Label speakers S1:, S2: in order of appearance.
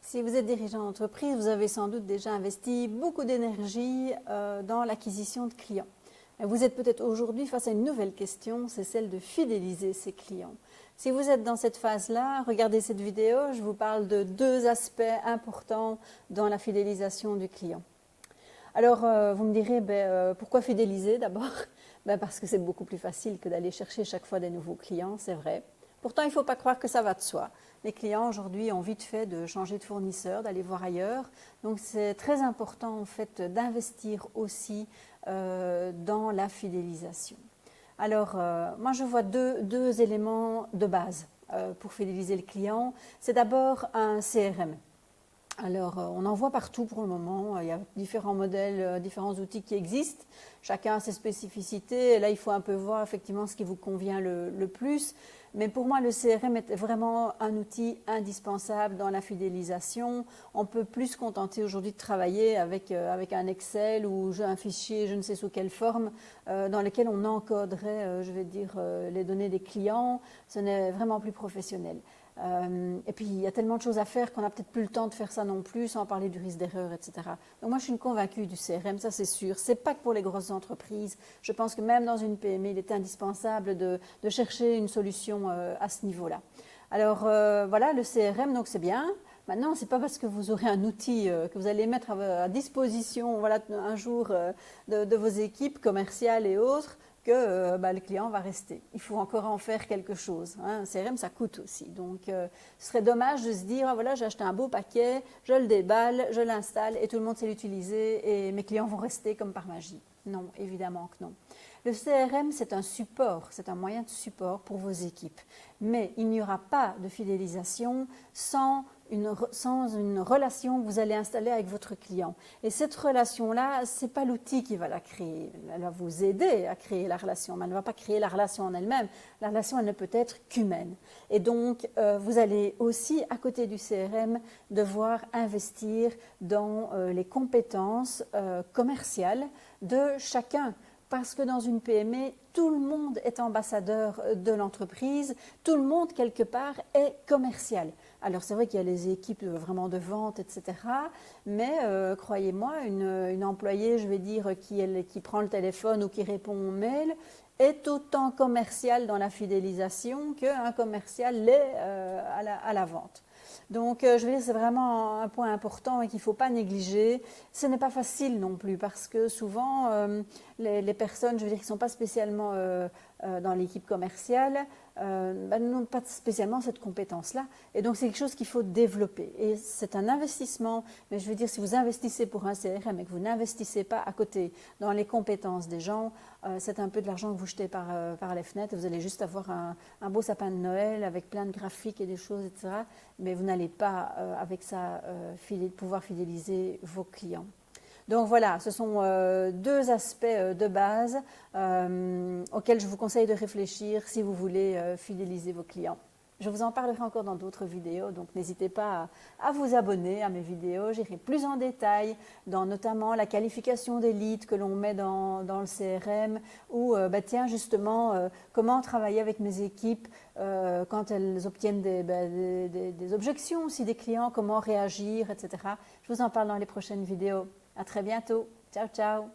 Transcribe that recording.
S1: Si vous êtes dirigeant d'entreprise, vous avez sans doute déjà investi beaucoup d'énergie dans l'acquisition de clients. Vous êtes peut-être aujourd'hui face à une nouvelle question, c'est celle de fidéliser ses clients. Si vous êtes dans cette phase-là, regardez cette vidéo, je vous parle de deux aspects importants dans la fidélisation du client. Alors, vous me direz, pourquoi fidéliser d'abord? Parce que c'est beaucoup plus facile que d'aller chercher chaque fois des nouveaux clients, c'est vrai. Pourtant, il ne faut pas croire que ça va de soi. Les clients aujourd'hui ont vite fait de changer de fournisseur, d'aller voir ailleurs. Donc, c'est très important en fait d'investir aussi dans la fidélisation. Alors, moi, je vois deux éléments de base pour fidéliser le client. C'est d'abord un CRM. Alors, on en voit partout pour le moment. Il y a différents modèles, différents outils qui existent. Chacun a ses spécificités. Et là, il faut un peu voir effectivement ce qui vous convient le plus. Mais pour moi, le CRM est vraiment un outil indispensable dans la fidélisation. On peut plus se contenter aujourd'hui de travailler avec un Excel ou un fichier, je ne sais sous quelle forme, dans lequel on encoderait, je vais dire, les données des clients. Ce n'est vraiment plus professionnel. Et puis, il y a tellement de choses à faire qu'on n'a peut-être plus le temps de faire ça non plus, sans parler du risque d'erreur, etc. Donc, moi, je suis une convaincue du CRM, ça c'est sûr. Ce n'est pas que pour les grosses entreprises. Je pense que même dans une PME, il est indispensable de chercher une solution à ce niveau-là. Alors, voilà, le CRM, donc c'est bien. Maintenant, ce n'est pas parce que vous aurez un outil que vous allez mettre à disposition voilà, un jour de vos équipes commerciales et autres que le client va rester. Il faut encore en faire quelque chose. Un CRM, ça coûte aussi. Donc, ce serait dommage de se dire, ah, voilà, j'ai acheté un beau paquet, je le déballe, je l'installe et tout le monde sait l'utiliser et mes clients vont rester comme par magie. Non, évidemment que non. Le CRM, c'est un support, c'est un moyen de support pour vos équipes. Mais il n'y aura pas de fidélisation sans une relation que vous allez installer avec votre client. Et cette relation-là, ce n'est pas l'outil qui va la créer. Elle va vous aider à créer la relation, mais elle ne va pas créer la relation en elle-même. La relation, elle ne peut être qu'humaine. Et donc, vous allez aussi, à côté du CRM, devoir investir dans les compétences commerciales de chacun. Parce que dans une PME, tout le monde est ambassadeur de l'entreprise, tout le monde, quelque part, est commercial. Alors, c'est vrai qu'il y a les équipes vraiment de vente, etc. Mais croyez-moi, une employée, je vais dire, qui prend le téléphone ou qui répond au mail, est autant commercial dans la fidélisation qu'un commercial l'est à la vente. Donc, je veux dire, c'est vraiment un point important et qu'il ne faut pas négliger. Ce n'est pas facile non plus parce que souvent, les personnes, je veux dire, qui ne sont pas spécialement dans l'équipe commerciale, n'ont pas spécialement cette compétence-là. Et donc, c'est quelque chose qu'il faut développer. Et c'est un investissement. Mais je veux dire, si vous investissez pour un CRM et que vous n'investissez pas à côté dans les compétences des gens, c'est un peu de l'argent que vous jetez par les fenêtres. Vous allez juste avoir un beau sapin de Noël avec plein de graphiques et des choses, etc. Mais vous n'allez pas, avec ça, pouvoir fidéliser vos clients. Donc voilà, ce sont deux aspects de base auxquels je vous conseille de réfléchir si vous voulez fidéliser vos clients. Je vous en parlerai encore dans d'autres vidéos, donc n'hésitez pas à vous abonner à mes vidéos. J'irai plus en détail dans notamment la qualification des leads que l'on met dans le CRM ou tiens justement comment travailler avec mes équipes quand elles obtiennent des objections aussi des clients, comment réagir, etc. Je vous en parle dans les prochaines vidéos. À très bientôt. Ciao, ciao.